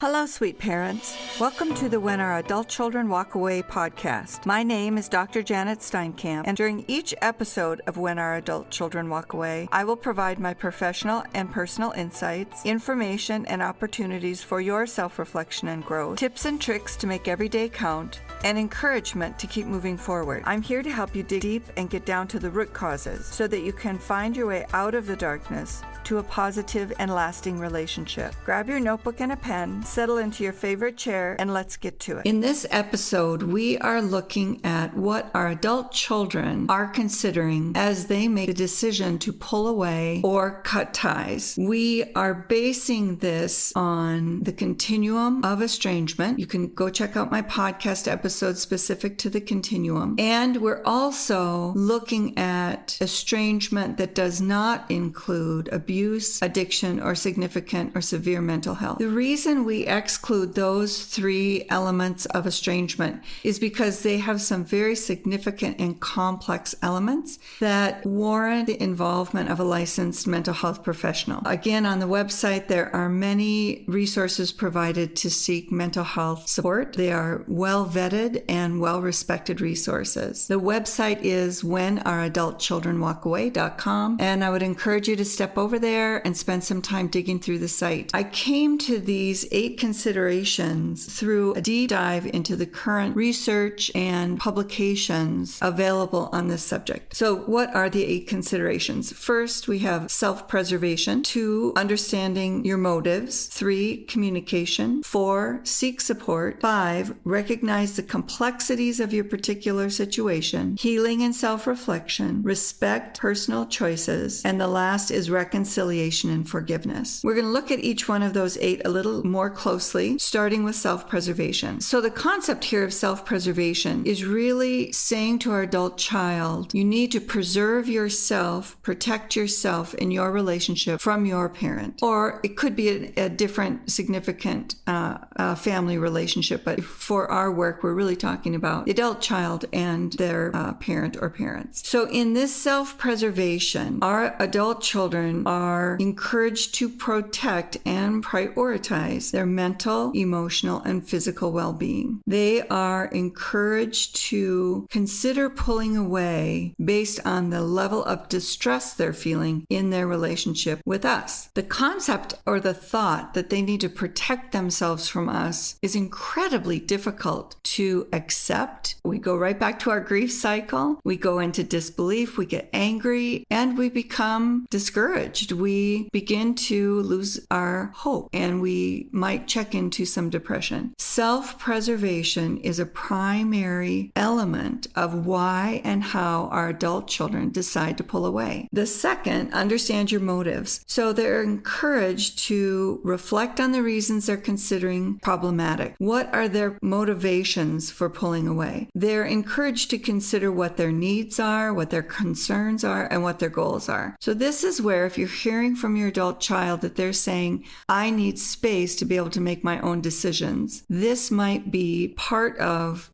Hello, sweet parents. Welcome to the When Our Adult Children Walk Away podcast. My name is Dr. Janet Steinkamp, and during each episode of When Our Adult Children Walk Away, I will provide my professional and personal insights, information, and opportunities for your self-reflection and growth, tips and tricks to make every day count, and encouragement to keep moving forward. I'm here to help you dig deep and get down to the root causes so that you can find your way out of the darkness to a positive and lasting relationship. Grab your notebook and a pen, settle into your favorite chair, and let's get to it. In this episode, we are looking at what our adult children are considering as they make the decision to pull away or cut ties. We are basing this on the continuum of estrangement. You can go check out my podcast episode specific to the continuum. And we're also looking at estrangement that does not include abuse, addiction, or significant or severe mental health. The reason we exclude those three elements of estrangement is because they have some very significant and complex elements that warrant the involvement of a licensed mental health professional. Again, on the website, there are many resources provided to seek mental health support. They are well vetted and well respected resources. The website is whenouradultchildrenwalkaway.com, and I would encourage you to step over there and spend some time digging through the site. I came to these 8 considerations through a deep dive into the current research and publications available on this subject. So what are the 8 considerations? First, we have self-preservation. 2, understanding your motives. 3, communication. 4, seek support. 5, recognize the complexities of your particular situation. Healing and self-reflection. Respect personal choices. And the last is reconciliation and forgiveness. We're going to look at each one of those 8 a little more closely, starting with self-preservation. So the concept here of self-preservation is really saying to our adult child, you need to preserve yourself, protect yourself in your relationship from your parent. Or it could be a different significant family relationship, but for our work, we're really talking about the adult child and their parent or parents. So in this self-preservation, our adult children are encouraged to protect and prioritize their mental, emotional, and physical well-being. They are encouraged to consider pulling away based on the level of distress they're feeling in their relationship with us. The concept or the thought that they need to protect themselves from us is incredibly difficult to accept. We go right back to our grief cycle. We go into disbelief, we get angry, and we become discouraged. We begin to lose our hope, and we might check into some depression. Self-preservation is a primary element of why and how our adult children decide to pull away. The second, understand your motives. So they're encouraged to reflect on the reasons they're considering problematic. What are their motivations for pulling away? They're encouraged to consider what their needs are, what their concerns are, and what their goals are. So this is where, if you're hearing from your adult child that they're saying, I need space to be able to make my own decisions, this might be part of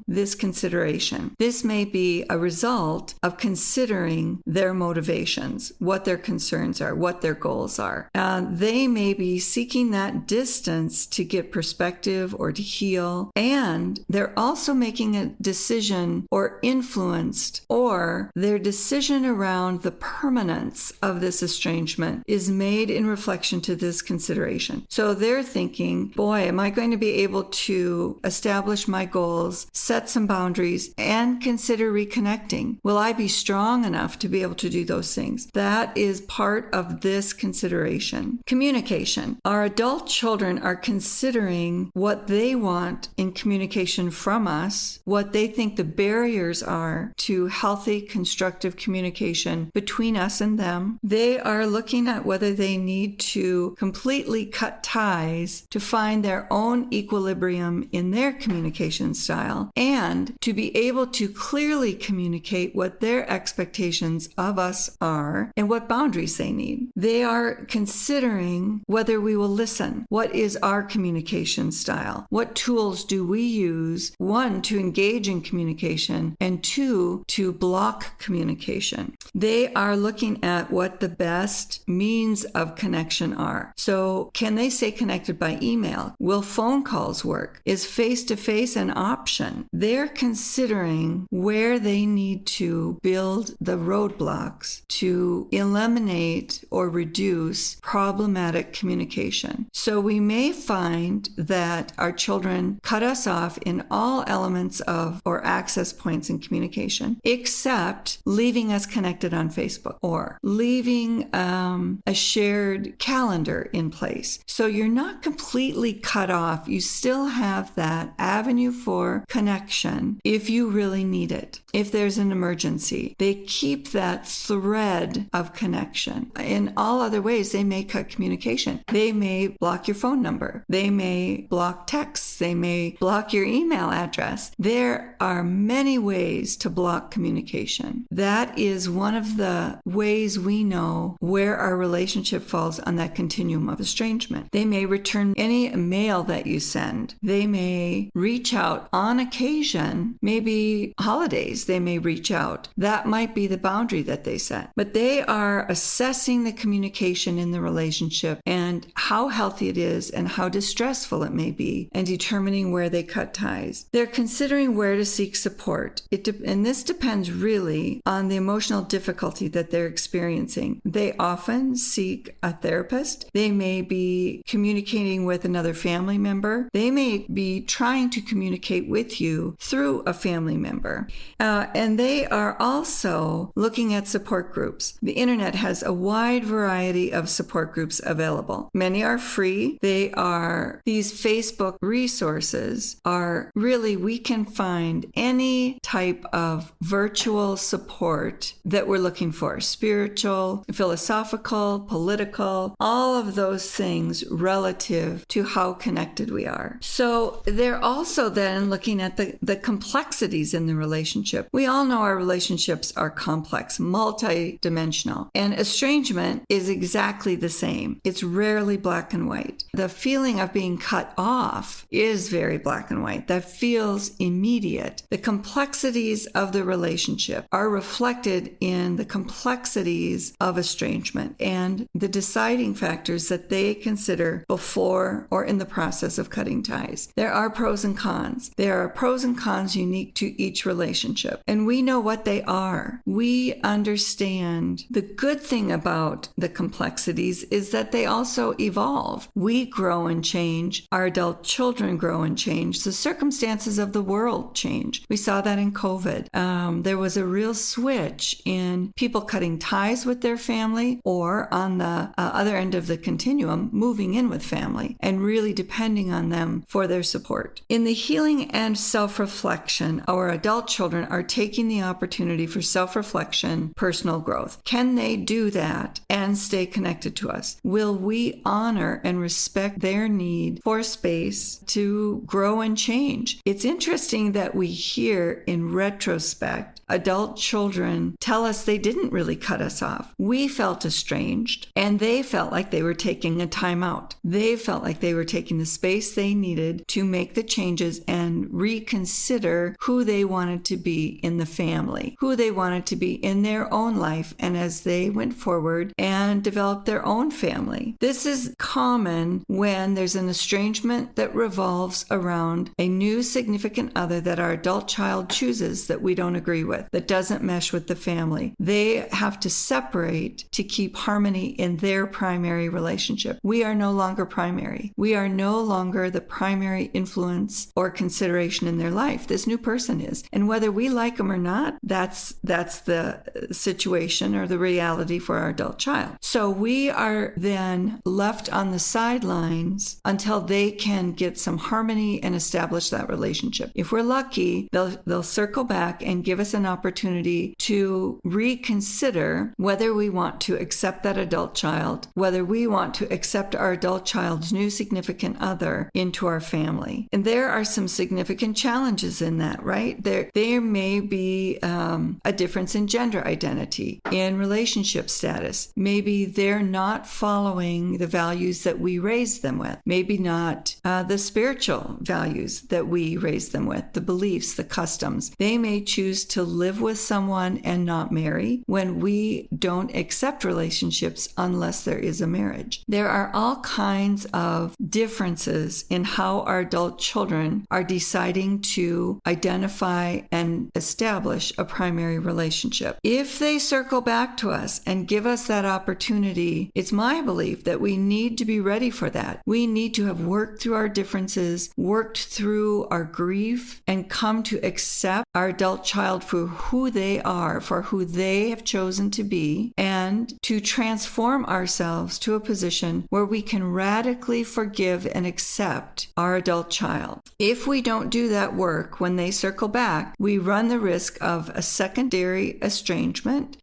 this consideration. This may be a result of considering their motivations, what their concerns are, what their goals are. They may be seeking that distance to get perspective or to heal, and they're also making a decision or influenced, or their decision around the permanence of this estrangement is made in reflection to this consideration. So they're thinking, boy, am I going to be able to establish my goals, set some boundaries, and consider reconnecting? Will I be strong enough to be able to do those things? That is part of this consideration. Communication. Our adult children are considering what they want in communication from us, what they think the barriers are to healthy, constructive communication between us and them. They are looking at whether they need to completely cut ties to find their own equilibrium in their communication style, and to be able to clearly communicate what their expectations of us are and what boundaries they need. They are considering whether we will listen. What is our communication style? What tools do we use? 1, to engage in communication, and 2, to block communication. They are looking at what the best means of connection are. So can they stay connected connected by email? Will phone calls work? Is face-to-face an option? They're considering where they need to build the roadblocks to eliminate or reduce problematic communication. So we may find that our children cut us off in all elements of or access points in communication, except leaving us connected on Facebook or leaving a shared calendar in place. So you're not completely cut off. You still have that avenue for connection if you really need it. If there's an emergency, they keep that thread of connection. In all other ways, they may cut communication. They may block your phone number. They may block texts. They may block your email address. There are many ways to block communication. That is one of the ways we know where our relationship falls on that continuum of estrangement. They may return any mail that you send. They may reach out on occasion, maybe holidays, they may reach out. That might be the boundary that they set. But they are assessing the communication in the relationship and how healthy it is and how distressful it may be, and determining where they cut ties. They're considering where to seek support. And this depends really on the emotional difficulty that they're experiencing. They often seek a therapist. They may be communicating with another family member. They may be trying to communicate with you through a family member. And they are also looking at support groups. The internet has a wide variety of support groups available. Many are free. These Facebook resources are really, we can find any type of virtual support that we're looking for. Spiritual, philosophical, political, all of those things relative to how connected we are. So they're also then looking at the complexities in the relationship. We all know our relationships are complex, multi-dimensional, and estrangement is exactly the same. It's rarely black and white. The feeling of being cut off is very black and white. That feels immediate. The complexities of the relationship are reflected in the complexities of estrangement and the deciding factors that they consider before or in the process of cutting ties. There are pros and cons. There are pros and cons unique to each relationship, and we know what they are. We understand. The good thing about the complexities is that they also evolve. We grow and change. Our adult children grow and change. The circumstances of the world change. We saw that in COVID. There was a real switch in people cutting ties with their family, or on the other end of the continuum, moving in with family and really depending on them for their support. In the healing and self-reflection, our adult children are taking the opportunity for self-reflection, personal growth. Can they do that and stay connected to us? Will we honor and respect their need for space to grow and change? It's interesting that we hear in retrospect adult children tell us they didn't really cut us off. We felt estranged, and they felt like they were taking a time out. They felt like they were taking the space they needed to make the changes and reconsider who they wanted to be in the family, who they wanted to be in their own life, and as they went forward and developed their own family. This is common when there's an estrangement that revolves around a new significant other that our adult child chooses that we don't agree with, that doesn't mesh with the family. They have to separate to keep harmony in their primary relationship. We are no longer primary. We are no longer the primary influence or consideration in their life. This new person is. And whether we like them or not, that's the situation or the reality for our adult child. So we are then left on the sidelines until they can get some harmony and establish that relationship. If we're lucky, they'll circle back and give us an opportunity to reconsider whether we want to accept that adult child, whether we want to accept our adult child's new significant other into our family. And there are some significant challenges in that, right? There may be a difference in gender identity, in relationship status. Maybe they're not following the values that we raised them with. Maybe not the spiritual values that we raised them with, the beliefs, the customs. They may choose to live with someone and not marry, when we don't accept relationships unless there is a marriage. There are all kinds of differences in how our adult children are deciding to identify and establish a primary relationship. If they circle back to us and give us that opportunity, it's my belief that we need to be ready for that. We need to have worked through our differences, worked through our grief, and come to accept our adult child for who they are, for who they have chosen to be, and to transform ourselves to a position where we can radically forgive and accept our adult child. If we don't do that work when they circle back, we run the risk of a secondary estrangement,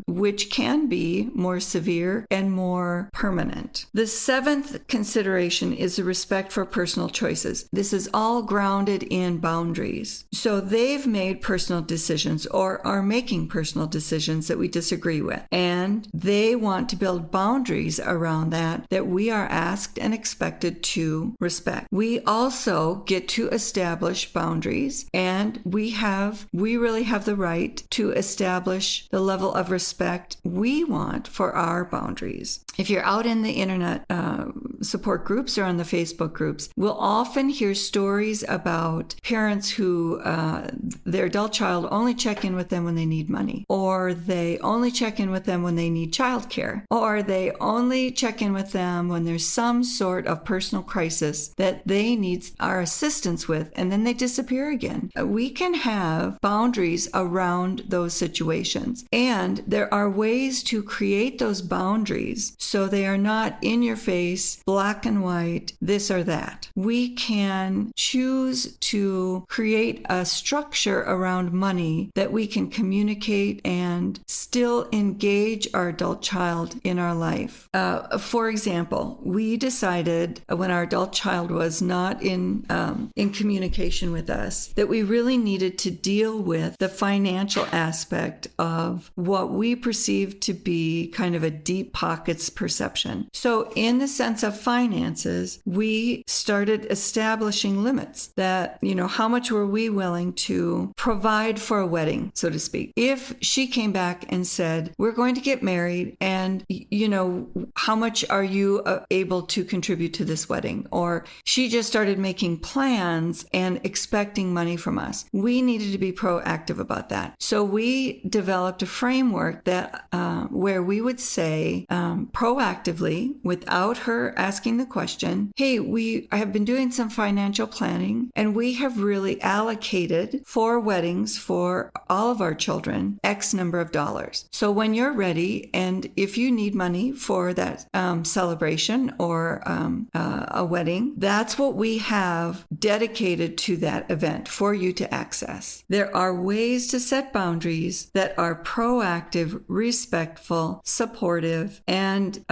which can be more severe and more permanent. The seventh consideration is the respect for personal choices. This is all grounded in boundaries. So they've made personal decisions or are making personal decisions that we disagree with, and they want to build boundaries around that we are asked and expected to respect. We also get to establish boundaries, and we really have the right to establish the level of respect we want for our boundaries. If you're out in the internet support groups or on the Facebook groups, we'll often hear stories about parents who their adult child only check in with them when they need money, or they only check in with them when they need childcare, or they only check in with them when there's some sort of personal crisis that they need our assistance with, and then they disappear again. We can have boundaries around those situations, and there are ways to create those boundaries so they are not in your face, black and white, this or that. We can choose to create a structure around money that we can communicate and still engage our adult child in our life. For example, we decided when our adult child was not in communication with us that we really needed to deal with the financial aspect of what we perceived to be kind of a deep pockets perception. So in the sense of finances, we started establishing limits that, how much were we willing to provide for a wedding, so to speak. If she came back and said, we're going to get married and, how much are you able to contribute to this wedding? Or she just started making plans and expecting money from us. We needed to be proactive about that. So we developed a framework that where we would say proactively, without her asking the question, hey, I have been doing some financial planning and we have really allocated for weddings for all of our children X number of dollars. So when you're ready and if you need money for that celebration or a wedding, that's what we have dedicated to that event for you to access. There are ways to set boundaries that are proactive, respectful, supportive, and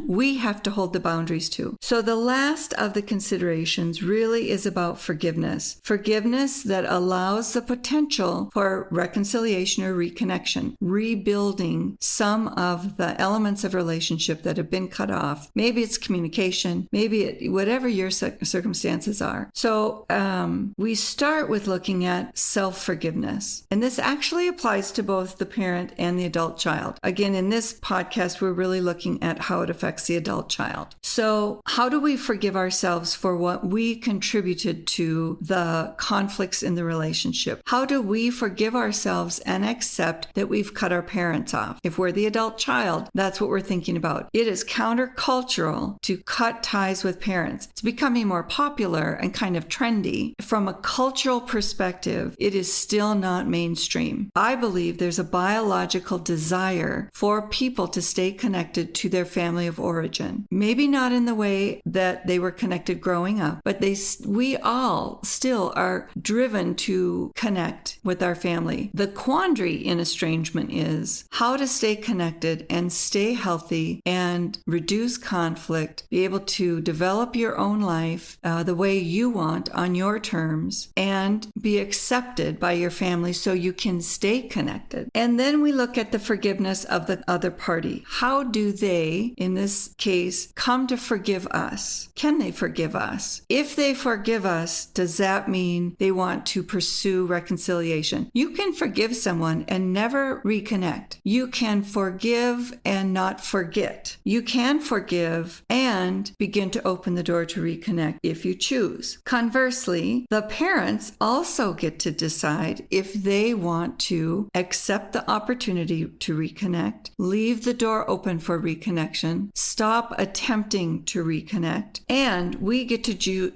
we have to hold the boundaries too. So the last of the considerations really is about forgiveness. Forgiveness that allows the potential for reconciliation or reconnection, rebuilding some of the elements of relationship that have been cut off. Maybe it's communication, maybe whatever your circumstances are. So we start with looking at self-forgiveness. And this actually applies to both the parent and the adult child. Again, in this podcast, we're really looking at how it affects the adult child. So how do we forgive ourselves for what we contributed to the conflicts in the relationship? How do we forgive ourselves and accept that we've cut our parents off? If we're the adult child, that's what we're thinking about. It is countercultural to cut ties with parents. It's becoming more popular and kind of trendy. From a cultural perspective, it is still not mainstream. I believe there's a biological desire for people to stay connected to their family of origin. Maybe not in the way that they were connected growing up, but we all still are driven to connect with our family. The quandary in estrangement is how to stay connected and stay healthy and reduce conflict, be able to develop your own life the way you want on your terms, and be accepted by your family so you can stay connected. And then we look at the forgiveness of the other party. How do they, in this case, come to forgive us? Can they forgive us? If they forgive us, does that mean they want to pursue reconciliation reconciliation. You can forgive someone and never reconnect. You can forgive and not forget. You can forgive and begin to open the door to reconnect if you choose. Conversely, the parents also get to decide if they want to accept the opportunity to reconnect, leave the door open for reconnection, stop attempting to reconnect, and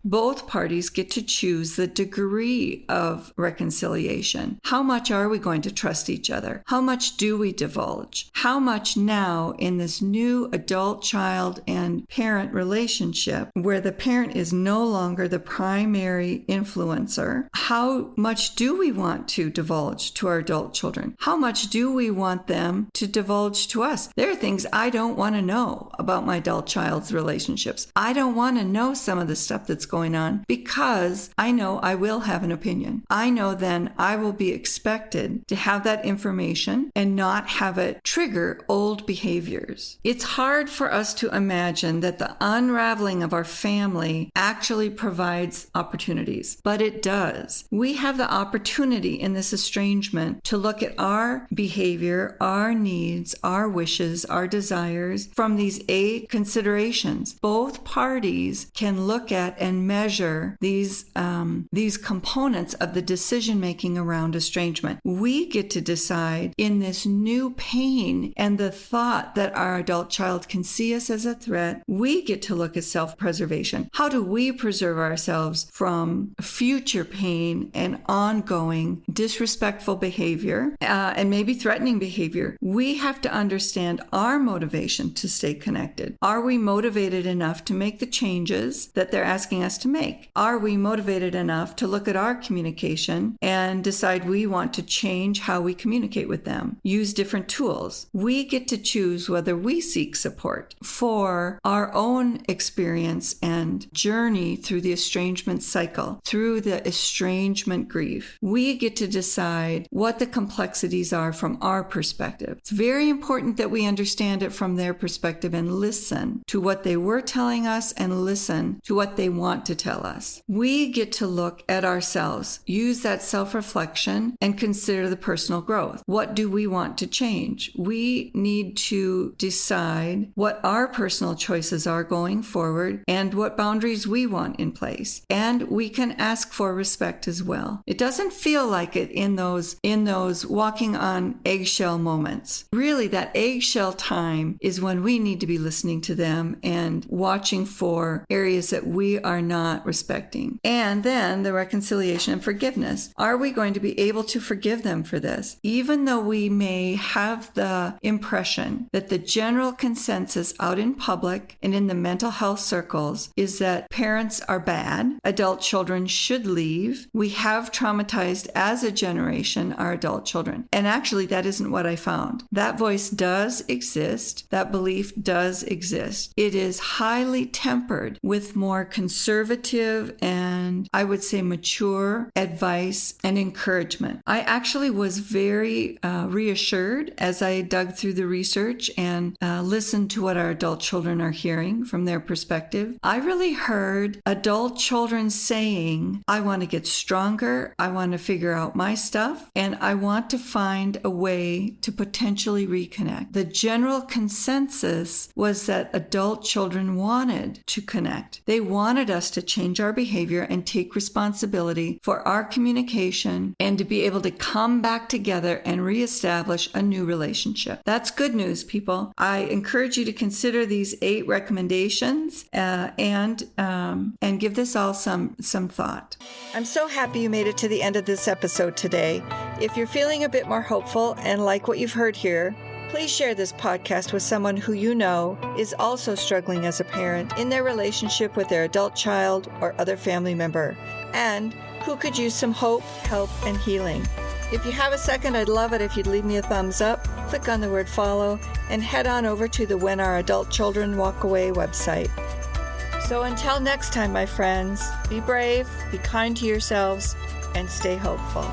both parties get to choose the degree of reconciliation. How much are we going to trust each other? How much do we divulge? How much now in this new adult child and parent relationship where the parent is no longer the primary influencer? How much do we want to divulge to our adult children? How much do we want them to divulge to us? There are things I don't want to know about my adult child's relationships. I don't want to know some of the stuff that's going on because I know I will have an opinion. I know then I will be expected to have that information and not have it trigger old behaviors. It's hard for us to imagine that the unraveling of our family actually provides opportunities, but it does. We have the opportunity in this estrangement to look at our behavior, our needs, our wishes, our desires from these 8 considerations. Both parties can look at and measure these components of the decision-making around estrangement. We get to decide in this new pain and the thought that our adult child can see us as a threat. We get to look at self-preservation. How do we preserve ourselves from future pain and ongoing disrespectful behavior and maybe threatening behavior? We have to understand our motivation to stay connected. Are we motivated enough to make the changes that they're asking us to make? Are we motivated enough to look at our communication and decide we want to change how we communicate with them? Use different tools. We get to choose whether we seek support for our own experience and journey through the estrangement cycle, through the estrangement grief. We get to decide what the complexities are from our perspective. It's very important that we understand it from their perspective and listen to what they were telling us and listen to what they want to tell us. We get to look at ourselves, use that self-reflection, and consider the personal growth. What do we want to change? We need to decide what our personal choices are going forward and what boundaries we want in place. And we can ask for respect as well. It doesn't feel like it in those walking on eggshell moments. Really, that eggshell time is when we need to be listening to them and watching for areas that we are not respecting. And then the reconciliation and forgiveness. Are we going to be able to forgive them for this? Even though we may have the impression that the general consensus out in public and in the mental health circles is that parents are bad, adult children should leave. We have traumatized as a generation our adult children. And actually, that isn't what I found. That voice does exist. That belief does exist. It is highly tempered with more conservative and I would say mature advice and encouragement. I actually was very reassured as I dug through the research and listened to what our adult children are hearing from their perspective. I really heard adult children saying, I want to get stronger, I want to figure out my stuff, and I want to find a way to potentially reconnect. The general consensus was that adult children wanted to connect. They wanted us to change our behavior and take responsibility for our communication and to be able to come back together and reestablish a new relationship. That's good news, people. I encourage you to consider these 8 recommendations and give this all some thought. I'm so happy you made it to the end of this episode today. If you're feeling a bit more hopeful and like what you've heard here, please share this podcast with someone who you know is also struggling as a parent in their relationship with their adult child or other family member, and who could use some hope, help, and healing. If you have a second, I'd love it if you'd leave me a thumbs up, click on the word follow, and head on over to the When Our Adult Children Walk Away website. So until next time, my friends, be brave, be kind to yourselves, and stay hopeful.